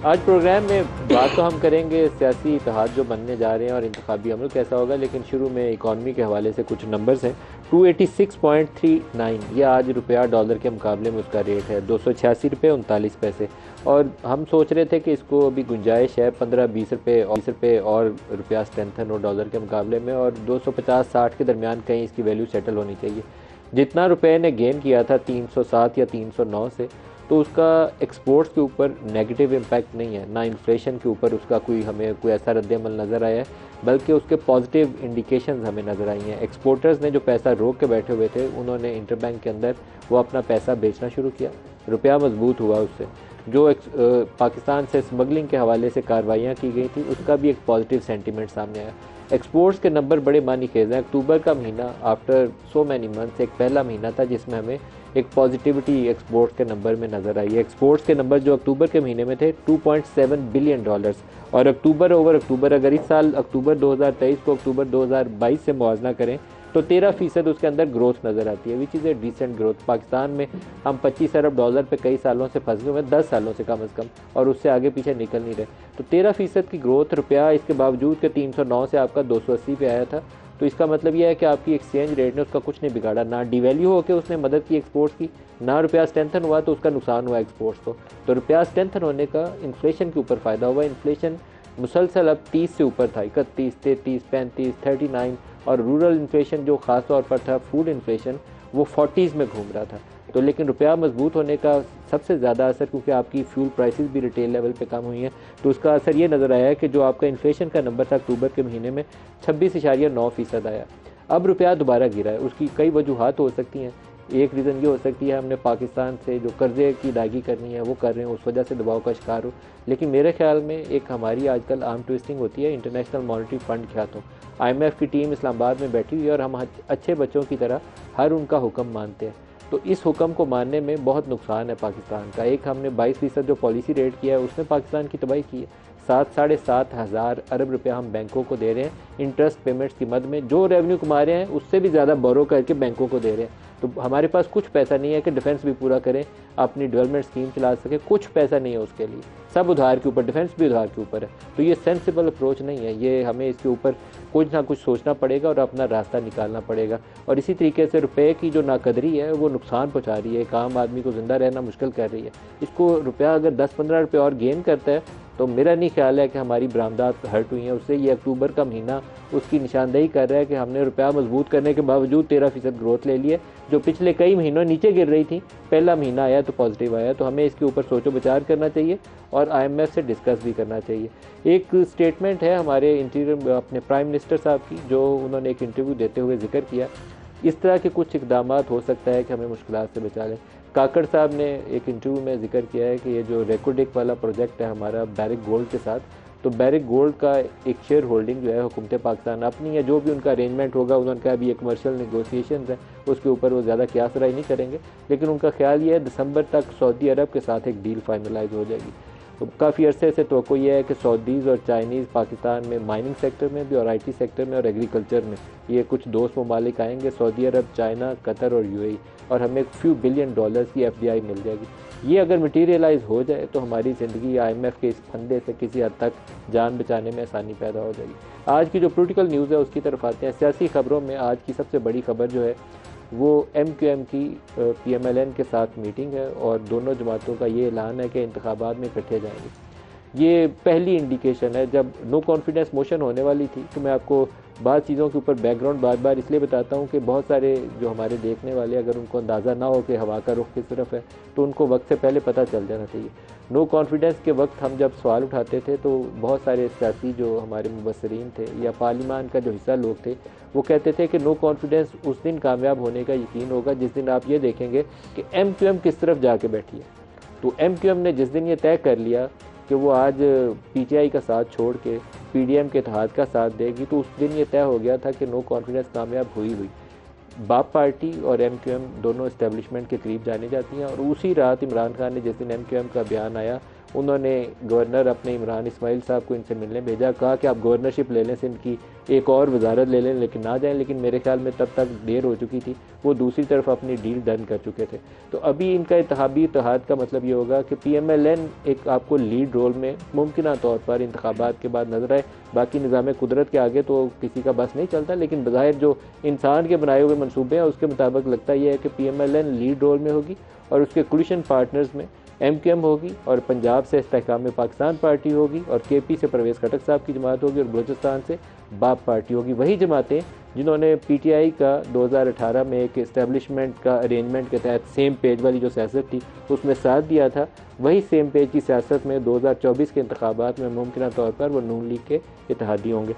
आज प्रोग्राम में बात तो हम करेंगे सियासी इत्तेहाद जो बनने जा रहे हैं और इंतखाबी अमल कैसा होगा, लेकिन शुरू में इकॉनमी के हवाले से कुछ नंबर्स हैं। 286.39 ये आज रुपया डॉलर के मुकाबले में उसका रेट है, 286 रुपये 39 पैसे। और हम सोच रहे थे कि इसको अभी गुंजाइश है 15-20 रुपये और रुपया स्ट्रेंथन हो डॉलर के मुकाबले में, और 250-60 के दरमियान कहीं इसकी वैल्यू सेटल होनी चाहिए। जितना रुपए ने गेन किया था 307 या 309 से, तो उसका एक्सपोर्ट्स के ऊपर नेगेटिव इम्पैक्ट नहीं है, ना इन्फ्लेशन के ऊपर उसका हमें कोई ऐसा रद्द-ए-अमल नज़र आया है, बल्कि उसके पॉजिटिव इंडिकेशंस हमें नज़र आई हैं। एक्सपोर्टर्स ने जो पैसा रोक के बैठे हुए थे, उन्होंने इंटरबैंक के अंदर वो अपना पैसा बेचना शुरू किया, रुपया मजबूत हुआ उससे। जो पाकिस्तान से स्मगलिंग के हवाले से कार्रवाइयाँ की गई थी, उसका भी एक पॉजिटिव सेंटीमेंट सामने आया। एक्सपोर्ट्स के नंबर बड़े मानी खेज हैं। अक्टूबर का महीना आफ्टर सो मैनी मंथ्स एक पहला महीना था जिसमें हमें एक पॉजिटिविटी एक्सपोर्ट्स के नंबर में नज़र आई है। एक्सपोर्ट्स के नंबर जो अक्टूबर के महीने में थे 2.7 बिलियन डॉलर्स, और अक्टूबर ओवर अक्टूबर, अगर इस साल अक्टूबर 2023 को अक्टूबर 2022 से मुआवजा करें तो 13% उसके अंदर ग्रोथ नज़र आती है, which is a decent growth. Pakistan में हम 25 अरब डॉलर पे कई सालों से फंसे हुए हैं, 10 सालों से कम अज़ कम, और उससे आगे पीछे निकल नहीं रहे। तो 13% की ग्रोथ, रुपया इसके बावजूद कि 309 से आपका 280 पे आया था, तो इसका मतलब यह है कि आपकी एक्सचेंज रेट ने उसका कुछ नहीं बिगाड़ा, ना डिवैल्यू होकर उसने मदद की एक्सपोर्ट्स की, ना रुपया स्ट्रेंथन हुआ तो उसका नुकसान हुआ एक्सपोर्ट्स को। तो रुपया स्ट्रेंथन होने का इन्फ्लेशन के ऊपर फ़ायदा हुआ। इन्फ्लेशन मुसलसल अब 30 से ऊपर था, 31, 33, 35, 39, और रूरल इन्फ्लेशन जो ख़ास तौर पर था फूड इन्फ्लेशन, वो 40s में घूम रहा था। तो लेकिन रुपया मजबूत होने का सबसे ज़्यादा असर, क्योंकि आपकी फ्यूल प्राइसेस भी रिटेल लेवल पे कम हुई हैं, तो उसका असर ये नज़र आया है कि जो आपका इन्फ्लेशन का नंबर था अक्टूबर के महीने में 26.9% आया। अब रुपया दोबारा गिरा है। उसकी कई वजूहत हो सकती हैं। एक रीज़न ये हो सकती है हमने पाकिस्तान से जो कर्जे की अदायगी करनी है वो कर रहे हैं, उस वजह से दबाव का शिकार हो। लेकिन मेरे ख्याल में एक हमारी आजकल आर्म ट्विस्टिंग होती है, इंटरनेशनल मॉनेटरी फंड क्या तो IMF की टीम इस्लामाबाद में बैठी हुई है और हम अच्छे बच्चों की तरह हर उनका हुक्म मानते हैं। तो इस हुक्म को मानने में बहुत नुकसान है पाकिस्तान का। एक हमने 22% जो पॉलिसी रेट किया है उसने पाकिस्तान की तबाही की है। 7-7.5 हज़ार अरब रुपया हम बैंकों को दे रहे हैं इंटरेस्ट पेमेंट्स की मद में, जो रेवेन्यू कमा रहे हैं उससे भी ज़्यादा बोरो करके बैंकों को दे रहे हैं। तो हमारे पास कुछ पैसा नहीं है कि डिफेंस भी पूरा करें, अपनी डेवलपमेंट स्कीम चला सके, कुछ पैसा नहीं है उसके लिए, सब उधार के ऊपर, डिफेंस भी उधार के ऊपर है। तो ये सेंसिबल अप्रोच नहीं है, ये हमें इसके ऊपर कुछ ना कुछ सोचना पड़ेगा और अपना रास्ता निकालना पड़ेगा। और इसी तरीके से रुपए की जो नाकदरी है वो नुकसान पहुंचा रही है, एक आम आदमी को ज़िंदा रहना मुश्किल कर रही है। इसको रुपया अगर 10-15 रुपये और गेन करता है तो मेरा नहीं ख्याल है कि हमारी बरामदात हर्ट हुई हैं उससे। ये अक्टूबर का महीना उसकी निशानदेही कर रहा है कि हमने रुपया मजबूत करने के बावजूद 13% ग्रोथ ले ली है, जो पिछले कई महीनों नीचे गिर रही थी। पहला महीना आया तो पॉजिटिव आया, तो हमें इसके ऊपर सोचो विचार करना चाहिए और IMF से डिस्कस भी करना चाहिए। एक स्टेटमेंट है हमारे इंटीरियर अपने प्राइम मिनिस्टर साहब की, जो उन्होंने एक इंटरव्यू देते हुए जिक्र किया, इस तरह के कुछ इकदाम हो सकता है कि हमें मुश्किलात से बचा लें। काकड़ साहब ने एक इंटरव्यू में जिक्र किया है कि ये जो रेकोडिक वाला प्रोजेक्ट है हमारा बैरिक गोल्ड के साथ, तो बैरिक गोल्ड का एक शेयर होल्डिंग जो है हुकूमत पाकिस्तान अपनी है, जो भी उनका अरेंजमेंट होगा, उन्होंने कहा अभी ये कमर्शियल नेगोशिएशन है, उसके ऊपर वो ज़्यादा क्यास राय नहीं करेंगे, लेकिन उनका ख्याल ये है दिसंबर तक सऊदी अरब के साथ एक डील फाइनलाइज हो जाएगी। तो काफ़ी अरसे से तो ये है कि सऊदीज़ और चाइनीज़ पाकिस्तान में माइनिंग सेक्टर में भी और IT सेक्टर में और एग्रीकल्चर में ये कुछ दोस्त ममालिक आएंगे, सऊदी अरब, चाइना, कतर और UAE, और हमें एक फ्यू बिलियन डॉलर्स की FDI मिल जाएगी। ये अगर मटीरियलाइज हो जाए तो हमारी ज़िंदगी IMF के इस फंदे से किसी हद तक जान बचाने में आसानी पैदा हो जाएगी। आज की जो पॉलिटिकल न्यूज़ है उसकी तरफ आते हैं। सियासी खबरों में आज की सबसे बड़ी खबर जो है वो MQM की PMLN के साथ मीटिंग है और दोनों जमातों का ये ऐलान है कि इंतखाबात में इकट्ठे जाएंगे। ये पहली इंडिकेशन है। जब नो कॉन्फिडेंस मोशन होने वाली थी तो मैं आपको बाद चीज़ों के ऊपर बैकग्राउंड बार बार इसलिए बताता हूँ कि बहुत सारे जो हमारे देखने वाले अगर उनको अंदाज़ा ना हो कि हवा का रुख किस तरफ है तो उनको वक्त से पहले पता चल जाना चाहिए। नो कॉन्फिडेंस के वक्त हम जब सवाल उठाते थे तो बहुत सारे सियासी जो हमारे मुबसरीन थे या पार्लिमान का जो हिस्सा लोग थे वो कहते थे कि नो कॉन्फिडेंस उस दिन कामयाब होने का यकीन होगा जिस दिन आप ये देखेंगे कि MQM किस तरफ जाके बैठी है। तो MQM ने जिस दिन ये तय कर लिया कि वो आज PTI का साथ छोड़ के PDM के इत्तेहाद का साथ देगी, तो उस दिन ये तय हो गया था कि नो कॉन्फिडेंस कामयाब हुई। बाप पार्टी और MQM दोनों इस्टेब्लिशमेंट के करीब जाने जाती हैं, और उसी रात इमरान खान ने जिस दिन MQM का बयान आया उन्होंने गवर्नर अपने इमरान इस्माइल साहब को इनसे मिलने भेजा, कहा कि आप गवर्नरशिप ले लें, सिंध की एक और वजारत ले लें लेकिन ना जाएं, लेकिन मेरे ख्याल में तब तक देर हो चुकी थी, वो दूसरी तरफ अपनी डील डन कर चुके थे। तो अभी इनका इत्तेहादी इत्तेहाद का मतलब ये होगा कि PMLN एक आपको लीड रोल में मुमकिन तौर पर इंतखाबात के बाद नजर आए। बाकी निज़ाम कुदरत के आगे तो किसी का बस नहीं चलता, लेकिन बज़ाहिर जो इंसान के बनाए हुए मनसूबे हैं उसके मुताबिक लगता यह है कि PMLN लीड रोल में होगी और उसके कोलिशन पार्टनर्स में MQM होगी और पंजाब से इस्तेहकाम पाकिस्तान पार्टी होगी और KP से परवेज़ खटक साहब की जमात होगी और बलूचिस्तान से बाप पार्टी होगी। वही जमातें जिन्होंने PTI का 2018 में एक इस्टेब्लिशमेंट का अरेंजमेंट के तहत सेम पेज वाली जो सियासत थी उसमें साथ दिया था, वही सेम पेज की सियासत में 2024 के इंतखाबात में मुमकिन तौर पर वो नून लीग के इत्तेहादी होंगे।